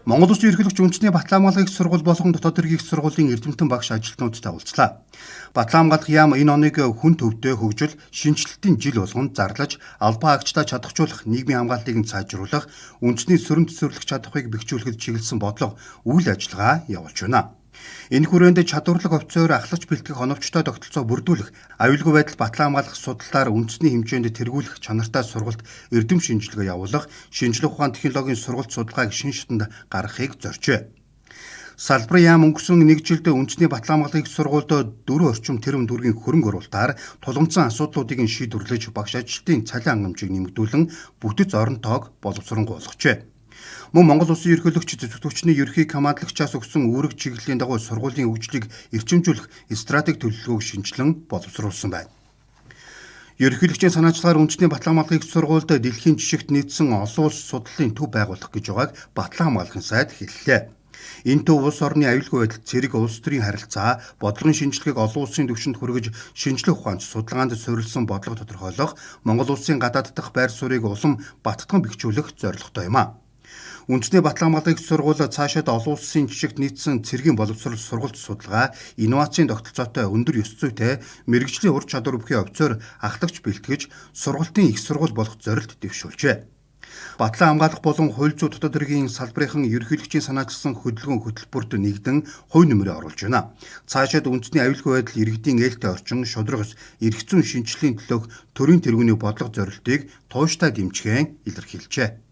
Монгол Улсын ерөнхийлөгч үндэсний батлан хамгаалгын их сургууль болон дотоод хэргийн их сургуулийн эрдэмтэн багш ажилтнуудтай уулзлаа. Батлан хамгаалах яам энэ оныг хүн төвтэй хөгжил, шинжилтийн жил болгон зарлаж, албан хаагчдаа чадахжуулах, нийгмийн хамгаалтыг нь сайжруулах, үндэсний сөрөнд төсвөрлөх чадахыг бэхжүүлэхэд чиглэсэн бодлого үйл ажиллагаа явуулж байна. Энэ хүрээнд чадварлаг офицер ахлагч бэлтгэх оновчтой тогтолцоо бүрдүүлэх, аюулгүй байдал батлан хамгаалах судаллаар үндэсний хэмжээнд тэргүүлэх чанартай сургалт эрдэм шинжилгээ явуулах, шинжлэх ухааны технологийн сургалт судалгааг шинэ шатанд гаргахыг зоржээ. Салбарын яам өнгөрсөн нэг жилд үндэсний батлан хамгаалгын их сургуульд 4 орчим тэрэм дүргийн хөрөнгө оруулалтаар тулгымцсан асуудлуудыг нь шийдвэрлэж багш ажилтнуудын цалин хангамжийг нэмэгдүүлэн бүтэц орон тоог боловсронгуйлгажээ. Мөн Монгол Улсын ерөнхийлөгч зөвтгөгчний ерхий командлагчаас өгсөн үүрэг чиглэлийн дагуу сургуулийн хөгжлийг эрчимжүүлэх стратеги төлөвлөгөөг шинжилэн боловсруулсан байна. Ерөнхийлөгчийн санаачлагаар үндэсний батлан хамгаалгын их сургуульд дэлхийн жишгт нийцсэн олон улс судлалын төв байгуулах гэж байгааг батлан хамгаалгын сайд хэллээ. Энэ төв улс орны аюулгүй байдал, цэрэг улс төрийн харилцаа, бодлогын шинжилгээг олон улсын түвшинд хүргэж, шинжлэх ухаанд, судалгаанд суурилсан бодлого тодорхойлох, Монгол улсын гадаад дахь байр суурийг улам баттган бэхжүүлэх зорилготой юм а. Үндэсний батлан хамгаалгын их сургууль цаашаад олон улсын жишгт нийцсэн цэргийн боловсрол сургалт судалгаа, инновацийн тогтолцоотой өндөр ёс зүйтэй мэрэгжлийн ур чадвар бүхий офицер ахлагч бэлтгэж сургалтын их сургууль болох зорилт дэвшүүлжээ. Батлан хамгаалах болон хууль зүйн дотоод хэргийн салбарын ерөнхийлөгчийн санаачилсан хөдөлгөөн хөтөлбөрт нэгдэн хувь нэмрээ оруулж байна. Цаашаад үндэсний аюулгүй байдал, иргэдийн ээлтэй орчин, шударга ёс, эрх зүйн шинжилгээний төлөөх төрийн тэргүүний бодлого зорилтыг тууштай дэмжихээ илэрхийлжээ.